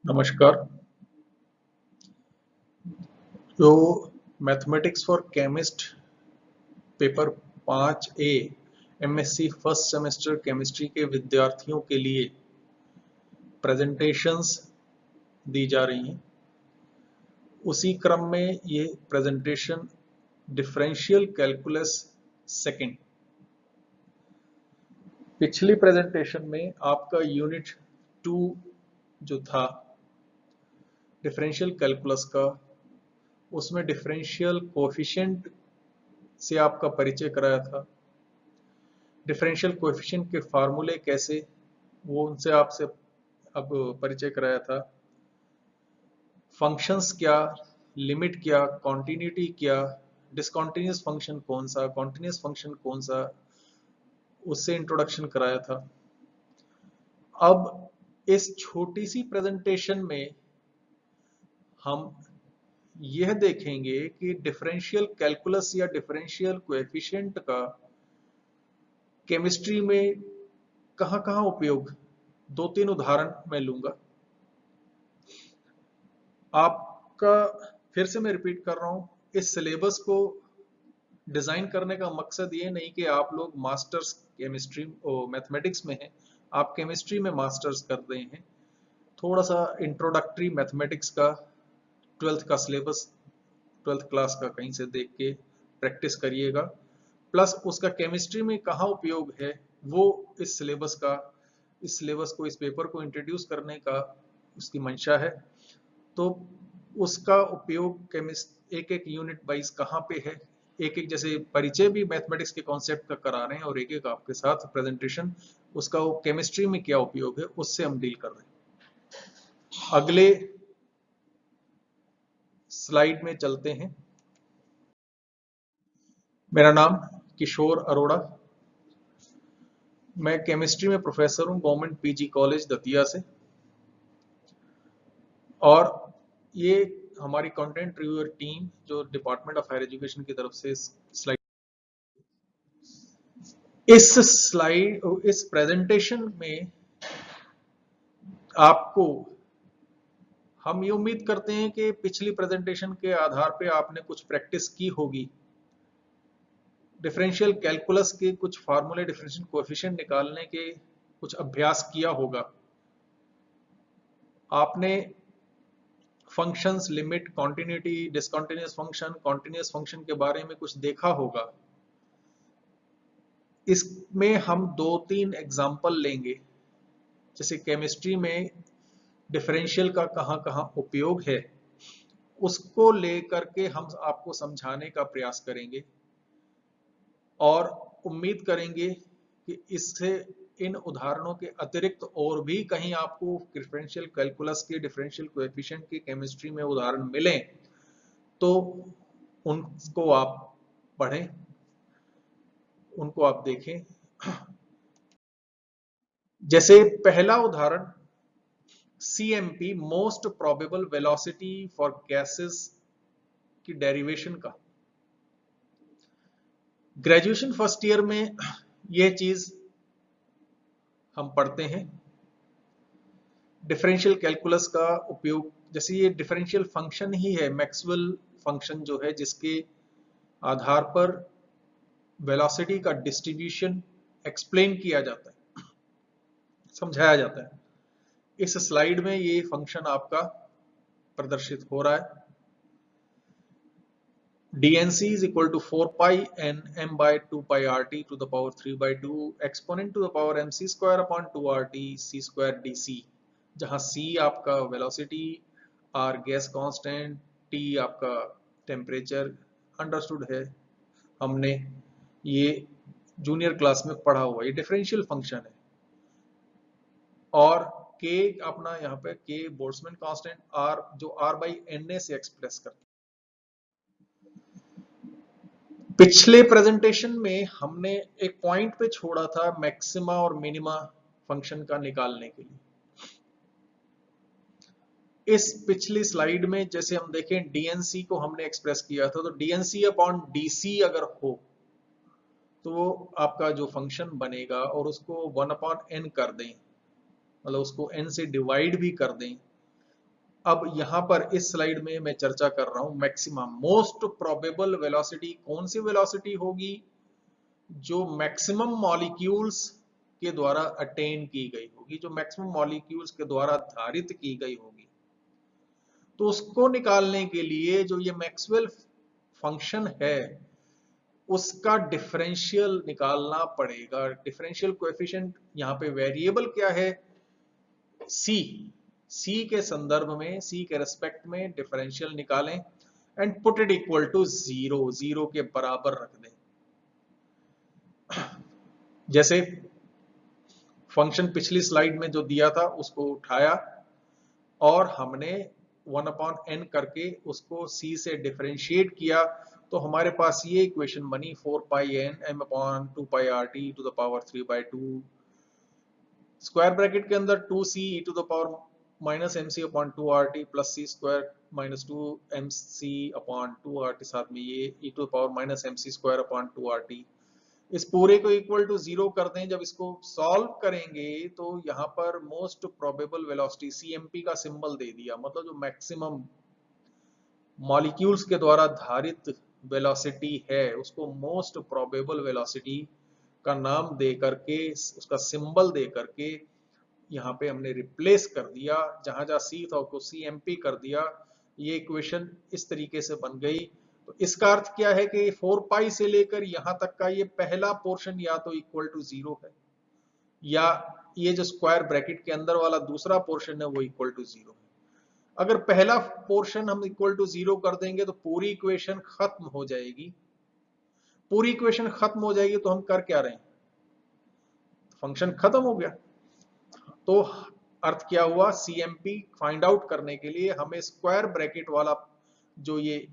नमस्कार। जो mathematics for chemist paper 5A MSc first semester chemistry के विद्यार्थियों के लिए प्रेजेंटेशंस दी जा रही हैं। उसी क्रम में ये प्रेजेंटेशन डिफरेंशियल कैलकुलस सेकंड, पिछली प्रेजेंटेशन में आपका यूनिट 2 जो था डिफरेंशियल कैलकुलस का, उसमें डिफरेंशियल कोएफिशिएंट से आपका परिचय कराया था। डिफरेंशियल कोएफिशिएंट के फार्मूले कैसे, वो उनसे आपसे अब परिचय कराया था। फंक्शंस क्या, लिमिट क्या, कॉन्टिन्यूटी क्या, डिसकंटिन्यूअस फंक्शन कौन सा, कॉन्टिन्यूअस फंक्शन कौन सा, उससे इंट्रोडक्शन कराया था। अब इस छोटी सी प्रेजेंटेशन में हम यह देखेंगे कि डिफरेंशियल कैलकुलस या डिफरेंशियल कोएफिशिएंट का केमिस्ट्री में कहां कहां उपयोग, दो तीन उदाहरण मैं लूंगा। आपका फिर से मैं रिपीट कर रहा हूं, इस सिलेबस को डिजाइन करने का मकसद ये नहीं कि आप लोग मास्टर्स केमिस्ट्री और मैथमेटिक्स में हैं, आप केमिस्ट्री में मास्टर्स कर रहे हैं। थोड़ा सा इंट्रोडक्टरी मैथमेटिक्स का 12th का सिलेबस, 12th क्लास का कहीं से देख के प्रैक्टिस करिएगा, प्लस उसका केमिस्ट्री में कहाँ उपयोग है वो इस सिलेबस को, इस पेपर को इंट्रोड्यूस करने का उसकी मंशा है। तो उसका उपयोग केमिस्ट एक एक यूनिट वाइज कहाँ पे है, एक एक जैसे परिचय भी मैथमेटिक्स के कॉन्सेप्ट का करा रहे हैं और एक एक आपके साथ प्रेजेंटेशन उसका केमिस्ट्री में क्या उपयोग है उससे हम डील कर रहे हैं। अगले स्लाइड में चलते हैं। मेरा नाम किशोर अरोड़ा, मैं केमिस्ट्री में प्रोफेसर हूं गवर्नमेंट पीजी कॉलेज दतिया से, और ये हमारी कंटेंट रिव्यूअर टीम जो डिपार्टमेंट ऑफ हायर एजुकेशन की तरफ से इस प्रेजेंटेशन में आपको हम ये उम्मीद करते हैं कि पिछली प्रेजेंटेशन के आधार पे आपने कुछ प्रैक्टिस की होगी, डिफरेंशियल कैलकुलस के कुछ फार्मूले, डिफरेंशियल कोएफिशिएंट निकालने के कुछ अभ्यास किया होगा, आपने functions, limit, continuity, discontinuous function, continuous function के बारे में कुछ देखा होगा। इसमें हम दो तीन एग्जाम्पल लेंगे, जैसे केमिस्ट्री में डिफरेंशियल का कहां कहां उपयोग है उसको लेकर के हम आपको समझाने का प्रयास करेंगे, और उम्मीद करेंगे कि इससे इन उदाहरणों के अतिरिक्त और भी कहीं आपको डिफरेंशियल कैलकुलस के, डिफरेंशियल कोएफिशिएंट की केमिस्ट्री में उदाहरण मिलें तो उनको आप पढ़ें, उनको आप देखें। जैसे पहला उदाहरण CMP, most probable velocity for gases की डेरिवेशन का। ग्रेजुएशन फर्स्ट ईयर में यह चीज हम पढ़ते हैं। डिफरेंशियल कैलकुलस का उपयोग, जैसे ये डिफरेंशियल फंक्शन ही है, मैक्सवेल फंक्शन जो है, जिसके आधार पर वेलोसिटी का डिस्ट्रीब्यूशन एक्सप्लेन किया जाता है, समझाया जाता है। इस स्लाइड में ये फंक्शन आपका प्रदर्शित हो रहा है। dnc is equal to 4 pi n m by 2 pi rt to the power 3 by 2 exponent to the power mc square upon 2 rt c square dc, जहां c आपका velocity, r gas constant, t आपका temperature understood है, हमने ये junior class में पढ़ा हुआ, ये डिफरेंशियल फंक्शन है। और k अपना यहाँ पे k बोल्ट्जमैन कांस्टेंट, r जो r by na से एक्सप्रेस करता है। पिछले प्रेजेंटेशन में हमने एक पॉइंट पे छोड़ा था मैक्सिमा और मिनिमा फंक्शन का निकालने के लिए। इस पिछली स्लाइड में जैसे हम देखें डीएनसी को हमने एक्सप्रेस किया था, तो डीएनसी अपॉन डीसी अगर हो तो आपका जो फंक्शन बनेगा, और उसको 1/n कर दें, मतलब उसको n से डिवाइड भी कर दें, अब यहां पर इस स्लाइड में मैं चर्चा कर रहा हूं मैक्सिमम मोस्ट प्रोबेबल वेलोसिटी। कौन सी वेलोसिटी होगी? जो मैक्सिमम मॉलिक्यूल्स के द्वारा अटेन की गई होगी, जो मैक्सिमम मॉलिक्यूल्स के द्वारा धारित की गई होगी। तो उसको निकालने के लिए जो ये मैक्सवेल फंक्शन है उसका डिफरेंशियल निकालना पड़ेगा। डिफरेंशियल कोएफिशिएंट यहां पे वेरिएबल क्या है? सी। सी के संदर्भ में, सी के रेस्पेक्ट में डिफरेंशियल निकालें and put it equal to zero, zero के बराबर रख दें। जैसे फंक्शन पिछली स्लाइड में जो दिया था उसको उठाया और हमने 1/n करके उसको c से डिफरेंशिएट किया, तो हमारे पास ये इक्वेशन बनी 4πn m/2πrt to the power 3/2 square bracket के अंदर 2c e to the power -mc/2rt plus c square -2mc/2rt, साथ में ये e to the power -mc²/2rt। इस पूरे को इक्वल टू जीरो कर दें। जब इसको सॉल्व करेंगे तो यहाँ पर मोस्ट प्रोबेबल वेलोसिटी CMP का सिंबल दे दिया, मतलब जो मैक्सिमम मॉलिक्यूल्स के द्वारा धारित वेलोसिटी है उसको मोस्ट प्रोबेबल वेलोसिटी का नाम दे करके, उसका सिंबल दे करके यहाँ पे हमने रिप्लेस कर दिया। जहां जहां C था उसको CMP कर दिया। ये इक्वेशन इस तरीके से बन गई। तो इसका अर्थ क्या है कि 4 पाई से लेकर यहां तक का ये पहला पोर्शन या तो इक्वल टू जीरो है, या ये जो स्क्वायर ब्रैकेट के अंदर वाला दूसरा पोर्शन है वो इक्वल टू जीरो है। अगर पहला पोर्शन हम इक्वल टू जीरो कर देंगे तो पूरी इक्वेशन खत्म हो जाएगी। पूरी इक्वेशन खत्म हो जाएगी तो हम कर क्या रहे हैं? फंक्शन खत्म हो गया। तो अर्थ क्या हुआ? CMP फाइंड आउट करने के लिए हमें स्क्वायर ब्रैकेट वाला जो ये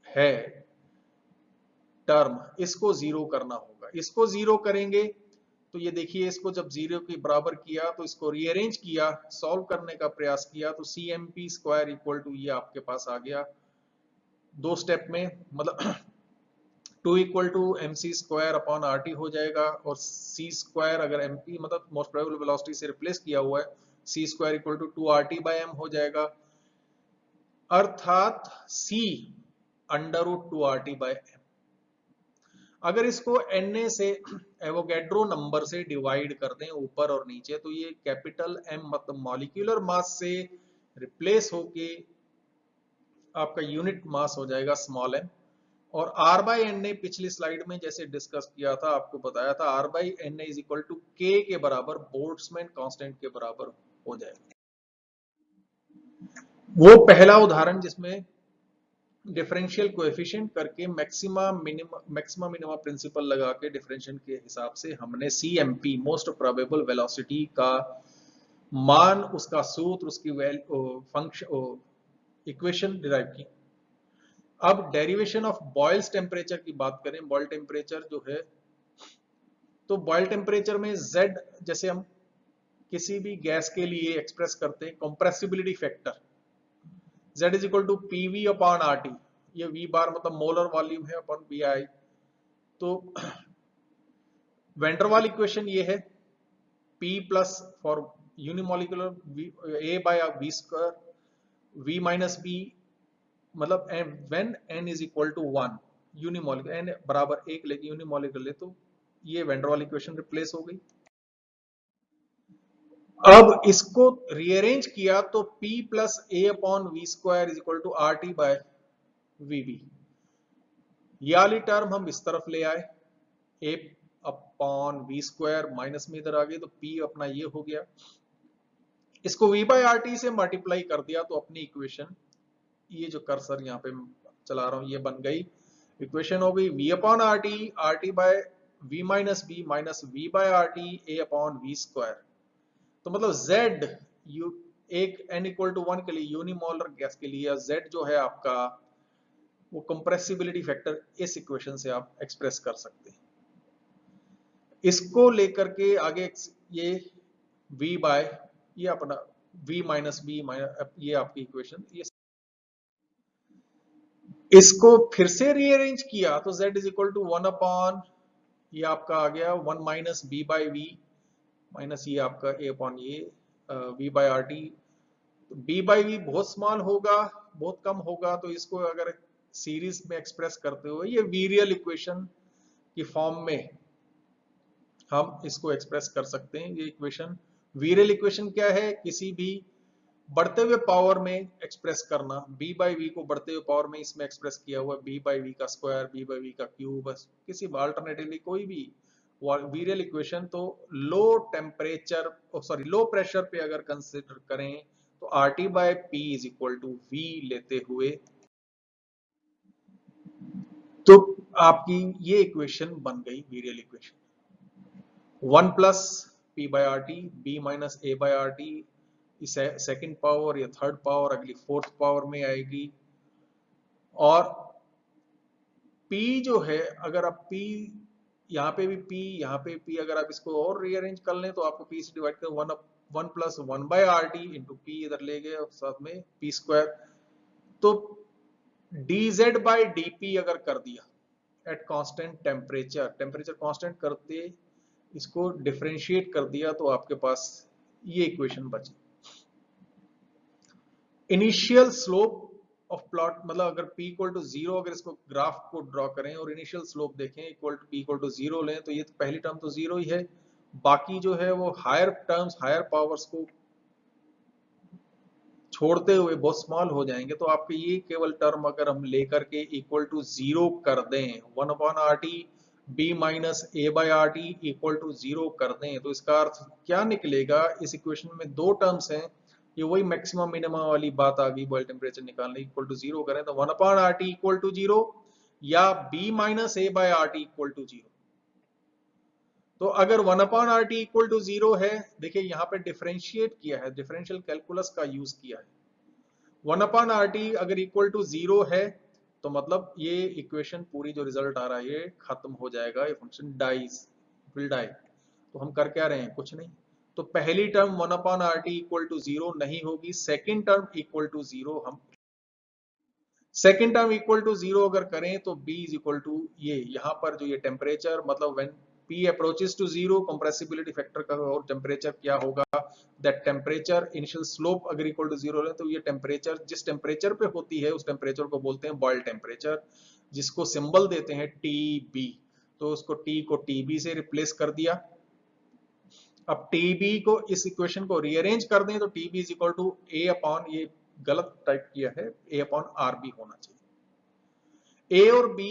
है टर्म, इसको जीरो करना होगा। इसको जीरो करेंगे तो ये देखिए, इसको जब जीरो के बराबर किया तो इसको रीअरेंज किया, सॉल्व करने का प्रयास किया, तो CMP स्क्वायर इक्वल टू ये आपके पास आ गया दो स्टेप में, मतलब 2 इक्वल टू mc²/rt हो जाएगा, और c स्क्वायर अगर mp मतलब मोस्ट प्रोबेबल वेलोसिटी से रिप्लेस किया हुआ है, c square equal to 2rt/m हो जाएगा, अर्थात c √2rt/m। अगर इसको Na से एवोगैड्रो नंबर से डिवाइड कर दें ऊपर और नीचे, तो ये कैपिटल M मतलब मॉलिक्यूलर मास से रिप्लेस होके आपका यूनिट मास हो जाएगा स्मॉल m। और R/Na पिछली स्लाइड में जैसे डिस्कस किया था, आपको बताया था R/Na is equal to K के बराबर बोल्ट्जमैन कांस्टेंट के बराबर हो जाएगा। वो पहला उदाहरण जिसमें डिफरेंशियल कोएफिशिएंट करके मैक्सिमा मिनिमा प्रिंसिपल लगा के डिफरेंशियल के हिसाब से हमने CMP मोस्ट प्रोबेबल वेलोसिटी का मान, उसका सूत्र, उसकी फंक्शन इक्वेशन डिराइव की। अब डेरिवेशन ऑफ बॉयल्स टेम्परेचर की बात करें। बॉयल टेम्परेचर जो है, तो बॉयल टेम्परेचर में Z जैसे हम किसी भी गैस के लिए एक्सप्रेस करते हैं compressibility factor, Z is equal to PV/RT। ये V बार मतलब मोलर वॉल्यूम है अपन BI। तो वेंडरवाल इक्वेशन ये है P plus for unimolecular A/V², V minus B मतलब when n is equal to 1, unimolecular n बराबर 1 लेके यूनिमोलिकुलर ले, तो ये वेंडरवाल इक्वेशन रिप्लेस हो गई। अब इसको रीअरेंज किया तो P plus A/V² is equal to RT/VB। ये वाली टर्म हम इस तरफ ले आए, A/V² माइनस में इधर आ गई, तो P अपना ये हो गया। इसको V/RT से मल्टीप्लाई कर दिया तो अपनी इक्वेशन, ये जो कर्सर यहाँ पे चला रहा हूं, ये बन गई इक्वेशन हो गई V/RT RT/V minus B minus V/RT A/V²। तो मतलब Z एक n इक्वल टू 1 के लिए, यूनिमोलर गैस के लिए Z जो है आपका, वो कंप्रेसिबिलिटी फैक्टर इस इक्वेशन से आप एक्सप्रेस कर सकते हैं। इसको लेकर के आगे ये V बाय ये अपना V माइनस B ये आपकी इक्वेशन, ये इसको फिर से रीअरेंज किया तो Z इज इक्वल टू 1/, ये आपका आ गया 1 माइनस B/V माइनस ये आपका A/ये V/RT तो बी बाई वी बहुत स्मॉल होगा, बहुत कम होगा, तो इसको अगर सीरीज में एक्सप्रेस करते हुए ये वीरियल इक्वेशन की फॉर्म में हम इसको एक्सप्रेस कर सकते हैं। ये इक्वेशन, वीरियल इक्वेशन क्या है, किसी भी बढ़ते हुए पावर में एक्सप्रेस करना, बी बाई वी को बढ़ते हुए पावर में इसमें एक्सप्रेस किया हुआ, बी बाई वी का स्क्वायर, बी बाई वी का क्यूब, बस किसी अल्टरनेटिवली कोई भी वीरियल इक्वेशन। तो low temperature, sorry low pressure पे अगर कंसिडर करें तो R T by P is equal to V लेते हुए, तो आपकी ये इक्वेशन बन गई virial equation. 1 plus P by R T, B minus A by R T, second power या थर्ड पावर अगली फोर्थ पावर में आएगी। और P जो है, अगर आप P यहाँ पे भी P, यहाँ पे P, अगर आप इसको और रीअरेंज कर लें तो आपको P से डिवाइड कर 1 plus 1 by R T into P इधर ले गए और साथ में P स्क्वायर। तो dz बाई dp अगर कर दिया at constant temperature, temperature constant करते इसको डिफरेंशिएट कर दिया तो आपके पास ये इक्वेशन बची। इनिशियल स्लोप ऑफ प्लॉट, मतलब अगर p इक्वल टू 0, अगर इसको ग्राफ को ड्रॉ करें और इनिशियल स्लोप देखें equal to p equal to 0 लें, तो ये तो पहली टर्म तो 0 ही है, बाकी जो है वो हायर टर्म्स, हायर पावर्स को छोड़ते हुए बहुत स्मॉल हो जाएंगे। तो आपके ये केवल टर्म अगर हम लेकर के इक्वल टू 0 कर दें, 1 upon R T B minus A by R T equal to 0 कर दें, तो इसका अर्थ क्या निकलेगा, इस इक्वेशन में दो टर्म्स हैं, ये वही मैक्सिमम मिनिमम वाली बात आ गई, बॉयल टेम्परेचर निकालने इक्वल टू 0 करें तो 1 upon R T equal to 0 या B minus A by R T equal to 0। तो अगर 1 upon R T equal to 0 है, देखिए यहाँ पे डिफरेंशिएट किया है, डिफरेंशियल कैलकुलस का यूज किया है। 1 अपॉन आर टी अगर इक्वल टू 0 है तो मतलब ये इक्वेशन पूरी जो रिजल्ट आ रहा है ये खत्म हो जाएगा, ये फंक्शन डाइज, विल डाई। तो हम कर क्या रहे हैं, कुछ नहीं। तो पहली term 1 upon R T equal to 0 नहीं होगी, सेकेंड टर्म इक्वल टू 0, हम सेकेंड टर्म इक्वल टू 0 अगर करें तो b इज इक्वल टू ये यहाँ पर जो ये टेम्परेचर, मतलब when p approaches to 0, compressibility factor का और टेम्परेचर क्या होगा, दैट टेम्परेचर इनिशियल स्लोप अगर इक्वल टू 0 है तो ये टेम्परेचर जिस टेम्परेचर पे होती है उस टेम्परेचर को बोलते हैं बॉयल टेम्परेचर, जिसको सिंबल देते हैं TB। तो उसको T को TB से रिप्लेस कर दिया। अब TB को, इस इक्वेशन को रीअरेंज कर दें तो TB is equal to A upon, ये गलत टाइप किया है, A अपॉन RB होना चाहिए। A और B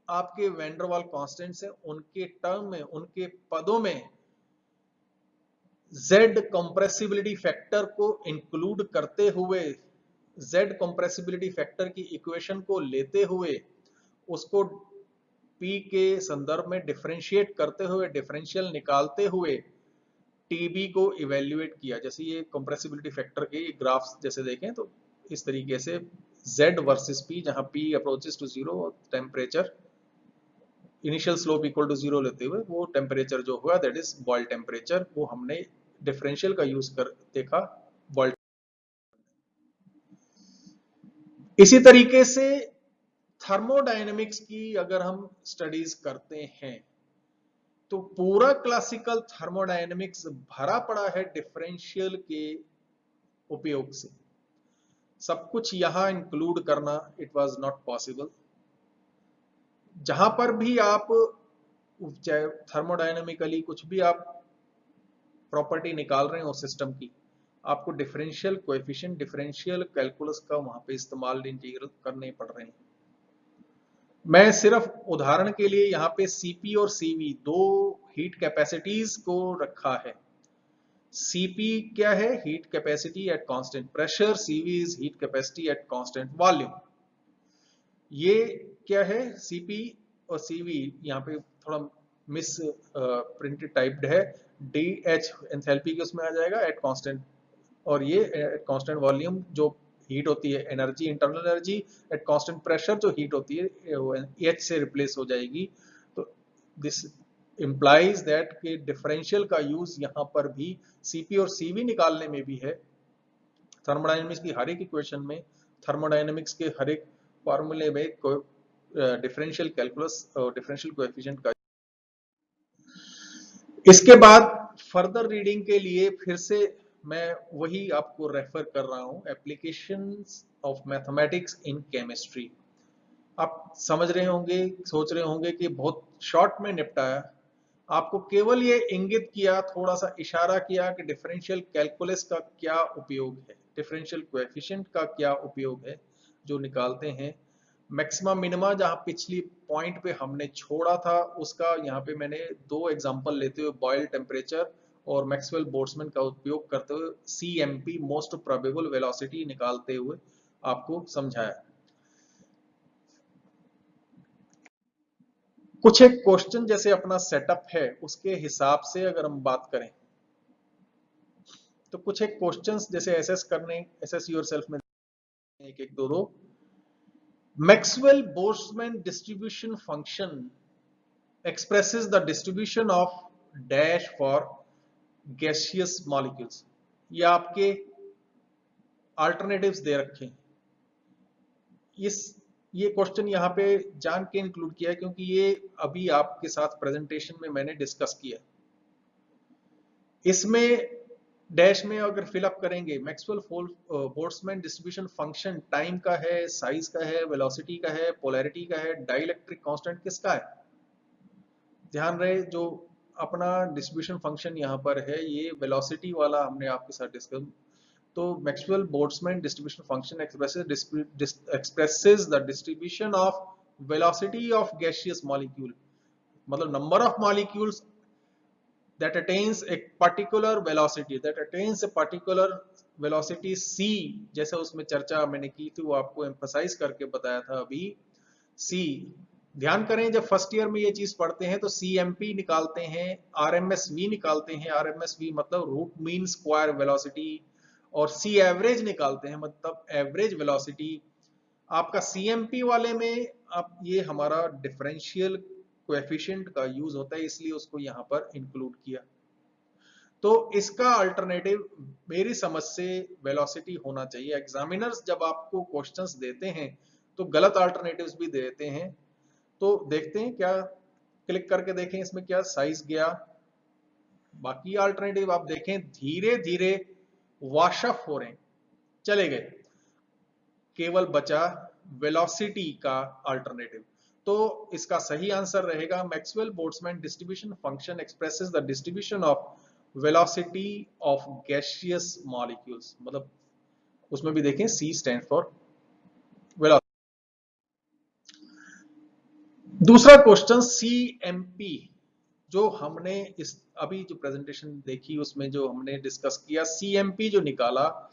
आपके वैन डर वाल कांस्टेंट्स हैं, उनके टर्म में, उनके पदों में Z कंप्रेसिबिलिटी फैक्टर को इंक्लूड करते हुए, Z कंप्रेसिबिलिटी फैक्टर की इक्वेशन को लेते हुए उसको P के संदर्भ में डिफरेंशिएट करते हुए, डिफरेंशियल निकालते हुए टीबी को इवेल्युएट किया। जैसे ये कंप्रेसिबिलिटी फैक्टर के ग्राफ्स जैसे देखें तो इस तरीके से Z वर्सेस P, जहां P approaches to 0, temperature initial slope equal to 0 लेते हुए वो टेम्परेचर जो हुआ दैट इज बॉयल टेम्परेचर, वो हमने डिफरेंशियल का यूज कर देखा बॉयल। इसी तरीके से थर्मोडायनेमिक्स की अगर हम स्टडीज करते हैं तो पूरा क्लासिकल थर्मोडायनेमिक्स भरा पड़ा है डिफरेंशियल के उपयोग से। सब कुछ यहां इंक्लूड करना इट वाज नॉट पॉसिबल। जहां पर भी आप चाहे थर्मोडायनेमिकली कुछ भी आप प्रॉपर्टी निकाल रहे हो सिस्टम की, आपको डिफरेंशियल कोएफिशिएंट, डिफरेंशियल कैलकुलस का वहां पे इस्तेमाल, इंटीग्रल करने पड़ रहे हैं। मैं सिर्फ उदाहरण के लिए यहाँ पे Cp और Cv दो हीट कैपेसिटीज को रखा है। Cp क्या है, heat capacity at constant pressure, Cv is heat capacity eight constant volume. ये क्या है, Cp और Cv यहाँ पे थोड़ा मिस प्रिंटेड टाइप्ड है, DH एंथैल्पी के उसमें आ जाएगा एट कांस्टेंट, और ये एट कांस्टेंट वॉल्यूम जो हीट होती है, energy, internal energy, at constant pressure जो हीट होती है वो H से रिप्लेस हो जाएगी। तो दिस इंप्लाइज दैट कि डिफरेंशियल का यूज यहां पर भी Cp और Cv निकालने में भी है। थर्मोडायनेमिक्स की हर एक इक्वेशन में, थर्मोडायनेमिक्स के हर एक फॉर्मूले में डिफरेंशियल कैलकुलस और डिफरेंशियल कोएफिशिएंट का। इसके बाद फर्दर रीडिंग के लिए फिर से मैं वही आपको रेफर कर रहा हूं, applications of mathematics in chemistry. आप समझ रहे होंगे, सोच रहे होंगे कि बहुत शॉर्ट में निपटाया। आपको केवल ये इंगित किया, थोड़ा सा इशारा किया कि डिफरेंशियल कैलकुलस का क्या उपयोग है, डिफरेंशियल कोएफिशिएंट का क्या उपयोग है जो निकालते हैं। मैक्सिमा मिनिमा जहां पिछली पॉइंट पे हमने छोड़ा था, उसका यहाँ पे मैंने दो एग्जांपल लेते हुए बॉयल टेम्परेचर और मैक्सवेल बोल्ट्जमैन का उपयोग करते हुए CMP मोस्ट प्रोबेबल वेलोसिटी निकालते हुए आपको समझाया। कुछ एक क्वेश्चन जैसे अपना सेटअप है उसके हिसाब से अगर हम बात करें तो कुछ एक क्वेश्चंस जैसे एसएस करने, एसएस योरसेल्फ में एक एक दो दो। Maxwell Boltzmann distribution function expresses the distribution of dash for gaseous molecules। ये आपके अल्टरनेटिव्स दे रखे हैं। इस ये क्वेश्चन यहाँ पे जान के इंक्लूड किया है क्योंकि ये अभी आपके साथ प्रेजेंटेशन में मैंने डिस्कस किया। इसमें डैश में अगर फिलअप करेंगे, Maxwell Boltzmann distribution function time का है, साइज का है, वेलोसिटी का है, पोलैरिटी का है, डाइलेक्ट्रिक कांस्टेंट किसका है। ध्यान रहे जो अपना डिस्ट्रीब्यूशन फंक्शन यहाँ पर है ये वेलोसिटी वाला हमने आपके साथ डिस्कस। तो Maxwell Boltzmann distribution function expresses the distribution of velocity of gaseous molecule, मतलब number of molecules that attains a particular velocity, that attains a particular velocity c, जैसे उसमें चर्चा मैंने की थी वो आपको एम्फसाइज करके बताया था अभी। c, ध्यान करें जब फर्स्ट ईयर में ये चीज पढ़ते हैं तो CMP निकालते हैं, RMSV निकालते हैं, RMSV मतलब रूट मीन स्क्वायर वेलोसिटी, और C एवरेज निकालते हैं मतलब एवरेज वेलोसिटी। आपका CMP वाले में अब ये हमारा डिफरेंशियल कोएफिशिएंट का यूज होता है इसलिए उसको यहां पर इंक्लूड किया। तो इसका अल्टरनेटिव मेरी समझ से वेलोसिटी होना चाहिए। एग्जामिनर्स जब आपको क्वेश्चंस देते हैं तो गलत अल्टरनेटिव्स भी देते हैं। तो देखते हैं क्या, क्लिक करके देखें इसमें क्या साइज गया। बाकी अल्टरनेटिव आप देखें धीरे धीरे वॉश ऑफ हो रहे हैं, चले गए, केवल बचा वेलोसिटी का अल्टरनेटिव। तो इसका सही आंसर रहेगा Maxwell Boltzmann distribution function expresses the distribution of velocity of gaseous molecules, मतलब उसमें भी देखें C स्टैंड फॉर वेलोसिटी। दूसरा क्वेश्चन CMP, जो हमने इस अभी जो प्रेजेंटेशन देखी उसमें जो हमने डिस्कस किया CMP जो निकाला,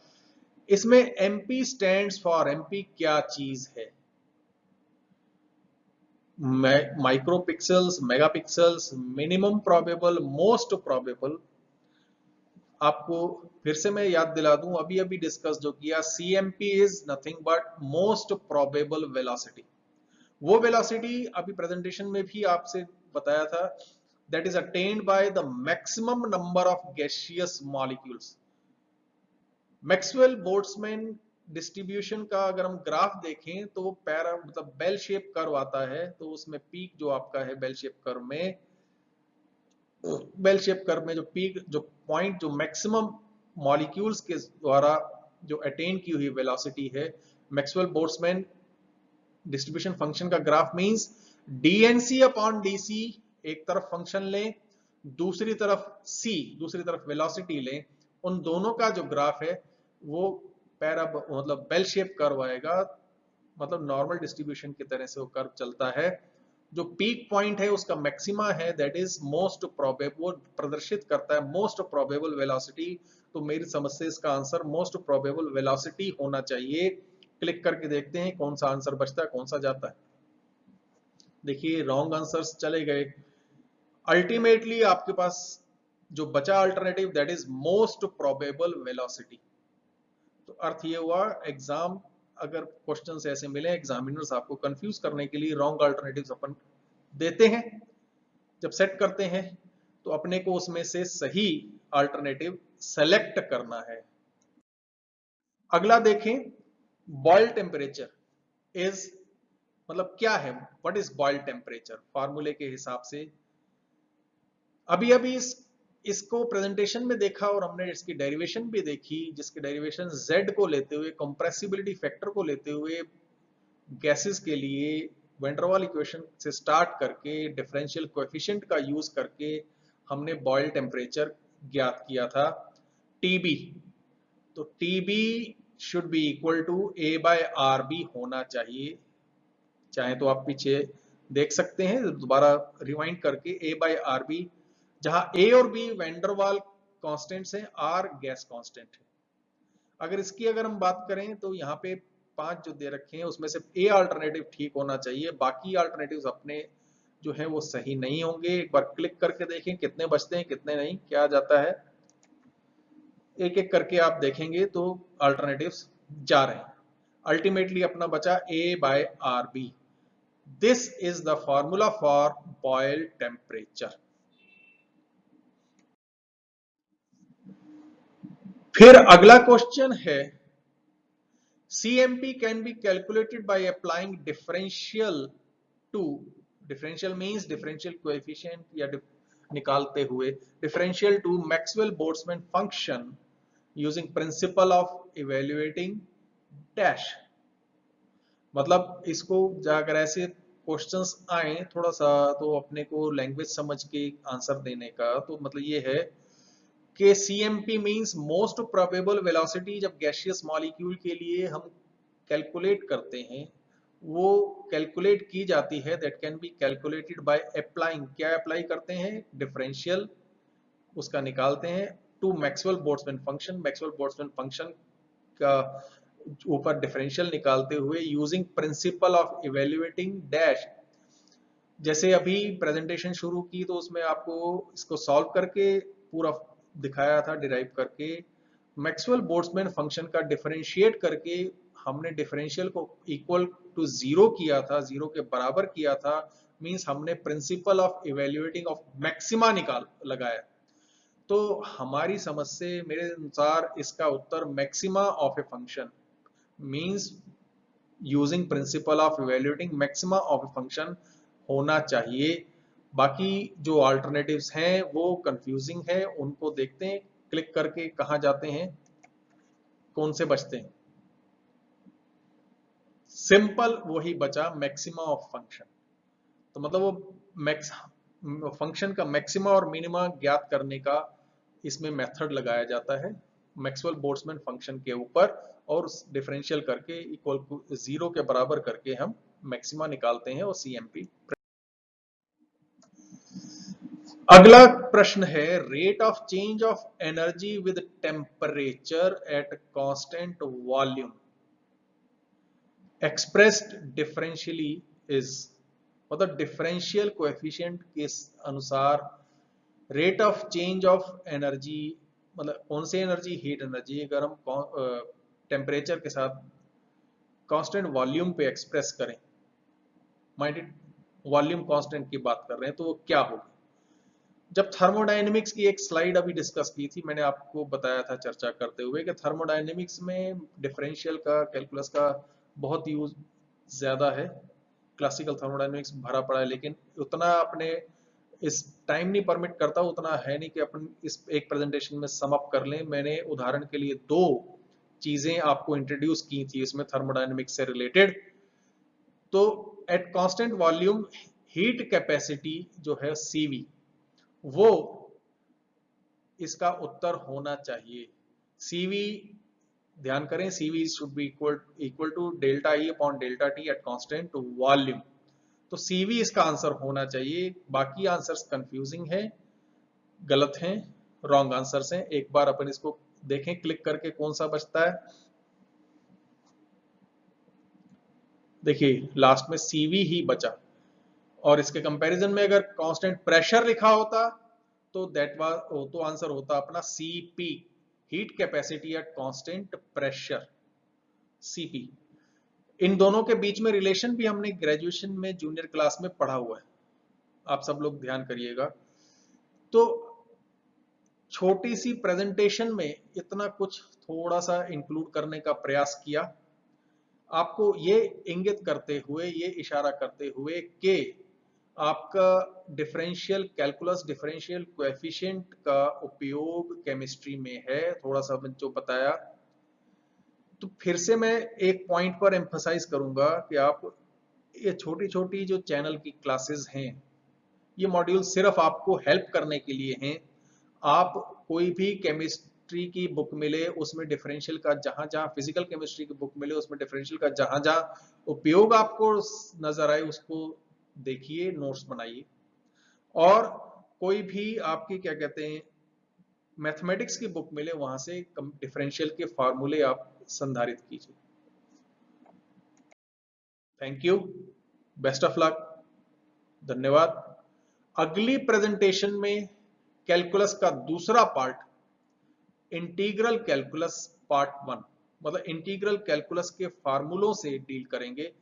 इसमें MP स्टैंड्स फॉर, MP क्या चीज है, micropixels, megapixels, minimum probable, most probable. आपको फिर से मैं याद दिला दूं, अभी अभी डिस्कस जो किया, CMP is nothing but most probable velocity. वो वेलोसिटी अभी प्रेजेंटेशन में भी आपसे बताया था, that is attend by the maximum number of gaseous molecules. Maxwell Boltzmann distribution का अगर हम ग्राफ देखें तो वो पैरा मतलब बेल शेप कर्व आता है, तो उसमें पीक जो आपका है बेल शेप कर्व में, बेल शेप कर्व में जो पीक जो पॉइंट जो मैक्सिमम मॉलिक्यूल्स के द्वारा जो अटेन की हुई वेलोसिटी है, मैक्सवेल बोल्ट्जमैन डिस्ट्रीब्यूशन फंक्शन का graph means DNC upon DC, एक तरफ फंक्शन लें, दूसरी तरफ C, दूसरी तरफ वेलोसिटी लें, उन दोनों का जो ग्राफ है वो पैरा मतलब बेल शेप कर्व आएगा, मतलब नॉर्मल डिस्ट्रीब्यूशन की तरह से वो कर्व चलता है। जो पीक पॉइंट है उसका मैक्सिमा है, दैट इज मोस्ट प्रोबेबल, वो प्रदर्शित करता है मोस्ट प्रोबेबल वेलोसिटी। तो मेरी समझ से इसका आंसर मोस्ट प्रोबेबल वेलोसिटी होना चाहिए। क्लिक करके देखते हैं कौन सा आंसर बचता है कौन सा जाता है। देखिए रॉन्ग आंसर्स चले गए। अल्टीमेटली आपके पास जो बचा alternative that is most probable velocity. तो अर्थ ये हुआ, एग्जाम अगर क्वेश्चंस ऐसे मिले, एग्जामिनर्स आपको कंफ्यूज करने के लिए रॉन्ग अल्टरनेटिव्स अपन देते हैं। जब सेट करते हैं तो अपने को उसमें से सही अल्टरनेटिव सेलेक्ट करना है। अगला देखें, बॉयल टेम्परेचर इज मतलब क्या है, व्हाट इज बॉयल टेम्परेचर, फार्मूले के हिसाब से। अभी अभी इसको प्रेजेंटेशन में देखा और हमने इसकी डेरिवेशन भी देखी, जिसकी डेरिवेशन z को लेते हुए, कंप्रेसिबिलिटी फैक्टर को लेते हुए गैसेस के लिए वैन डर वाल इक्वेशन से स्टार्ट करके डिफरेंशियल कोएफिशिएंट का यूज करके हमने बॉयल टेम्परेचर ज्ञात किया था TB। तो TB should be equal to A/RB होना चाहिए। चाहे तो आप पीछे देख सकते हैं दोबारा रिवाइंड करके A/RB, जहां A और B वैन डर वाल कांस्टेंट्स हैं, R गैस कांस्टेंट है। अगर हम बात करें तो यहाँ पे 5 जो दे रखे हैं उसमें से A अल्टरनेटिव ठीक होना चाहिए, बाकी अल्टरनेटिव्स अपने जो है वो सही नहीं होंगे। एक बार क्लिक करके देखें कितने बचते हैं कितने नहीं, क्या जाता है, एक एक करके आप देखेंगे तो अल्टरनेटिव्स जा रहे हैं। अल्टीमेटली अपना बचा A/RB। This is the formula for Boyle temperature. फिर अगला क्वेश्चन है, CMP can be calculated by applying differential to, differential means differential coefficient या निकालते हुए differential to Maxwell-Boltzmann function using principle of evaluating dash। मतलब इसको अगर ऐसे क्वेश्चंस आए थोड़ा सा तो अपने को लैंग्वेज समझ के आंसर देने का, तो मतलब ये है कि CMP means most probable velocity. जब गैसियस मॉलिक्यूल के लिए हम कैलकुलेट करते हैं, वो कैलकुलेट की जाती है, that can be calculated by applying, क्या अप्लाई करते हैं, डिफरेंशियल उसका निकालते हैं to Maxwell Boltzmann function. Maxwell Boltzmann function का ऊपर डिफरेंशियल निकालते हुए using principle of evaluating dash. जैसे अभी प्रेजेंटेशन शुरू की तो उसमें आपको इसको सॉल्व करके पूरा दिखाया था डिराइव करके, मैक्सवेल बोल्ट्जमैन फंक्शन का डिफरेंशिएट करके हमने डिफरेंशियल को इक्वल टू 0 किया था, 0 के बराबर किया था। मींस हमने principle of evaluating of maxima लगाया। तो हमारी समझ से मेरे अनुसार इसका उत्तर maxima of a function means using principle of evaluating maxima of a function होना चाहिए। बाकी जो अल्टरनेटिव्स हैं वो कंफ्यूजिंग है, उनको देखते हैं क्लिक करके कहां जाते हैं, कौन से बचते हैं। सिंपल वही बचा मैक्सिमा ऑफ फंक्शन। तो मतलब वो फंक्शन का मैक्सिमा और मिनिमा ज्ञात करने का इसमें मेथड लगाया जाता है मैक्सवेल बोल्ट्जमैन फंक्शन के ऊपर, और डिफरेंशियल करके इक्वल टू 0 के बराबर करके हम मैक्सिमा निकालते हैं और CMP। अगला प्रश्न है, rate of change of energy with temperature at constant volume expressed differentially is, मतलब डिफरेंशियल कोएफिशिएंट के अनुसार rate of change of energy, मतलब कौन सी एनर्जी, हीट एनर्जी, अगर हम टेम्परेचर के साथ कांस्टेंट वॉल्यूम पे एक्सप्रेस करें, माइंडेड वॉल्यूम कांस्टेंट की बात कर रहे हैं, तो वो क्या होगा। जब थर्मोडायनेमिक्स की एक स्लाइड अभी डिस्कस की थी, मैंने आपको बताया था चर्चा करते हुए कि थर्मोडायनेमिक्स में डिफरेंशियल का, कैलकुलस का बहुत यूज ज्यादा है। क्लासिकल थर्मोडायनेमिक्स भरा पड़ा है, लेकिन उतना अपने इस टाइम नहीं परमिट करता, उतना है नहीं कि अपन इस एक प्रेजेंटेशन में सम अप कर लें। मैंने उदाहरण के लिए 2 चीजें आपको इंट्रोड्यूस की थी इसमें थर्मोडायनेमिक्स से रिलेटेड। तो eight constant volume heat capacity जो है CV, वो इसका उत्तर होना चाहिए। CV ध्यान करें, CV should be equal to delta E upon delta T at constant volume. तो CV इसका आंसर होना चाहिए। बाकी आंसर्स कंफ्यूजिंग है, गलत हैं, रॉन्ग आंसर्स हैं। एक बार अपन इसको देखें क्लिक करके कौन सा बचता है। देखिए लास्ट में CV ही बचा, और इसके कंपैरिजन में अगर कांस्टेंट प्रेशर लिखा होता तो तो आंसर होता अपना CP, heat capacity at constant pressure, CP। इन दोनों के बीच में रिलेशन भी हमने ग्रेजुएशन में जूनियर क्लास में पढ़ा हुआ है, आप सब लोग ध्यान करिएगा। तो छोटी सी प्रेजेंटेशन में इतना कुछ थोड़ा सा इंक्लूड करने का प्रयास किया, आपको ये इंगित करते हुए, ये इशारा करते हुए कि आपका डिफरेंशियल कैलकुलस, डिफरेंशियल कोएफिशिएंट का उपयोग केमिस्ट्री में है, थोड़ा सा मैंने जो बताया। तो फिर से मैं एक पॉइंट पर एम्फसाइज करूंगा कि आप ये छोटी छोटी जो चैनल की क्लासेस हैं, ये मॉड्यूल सिर्फ आपको हेल्प करने के लिए हैं। आप कोई भी केमिस्ट्री की बुक मिले उसमें डिफरेंशियल का जहां जहां, फिजिकल केमिस्ट्री की बुक मिले उसमें डिफरेंशियल का जहां जहां उपयोग आपको नजर आए उसको देखिए, नोट्स बनाइए। और कोई भी आपकी क्या कहते हैं मैथमेटिक्स की बुक मिले वहां से डिफरेंशियल के फार्मूले आप संधारित कीजिए। Thank you, best of luck, धन्यवाद। अगली प्रेजेंटेशन में कैलकुलस का दूसरा पार्ट, इंटीग्रल कैलकुलस पार्ट 1, मतलब इंटीग्रल कैलकुलस के फार्मूलों से डील करेंगे,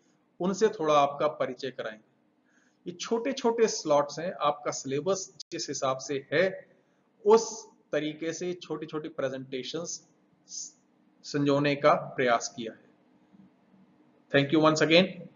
उनसे थोड़ा आपका परिचय कराएंगे। ये छोटे छोटे स्लॉट्स हैं, आपका सिलेबस जिस हिसाब से है उस तरीके से छोटी छोटी प्रेजेंटेशंस संजोने का प्रयास किया है। Thank you once again.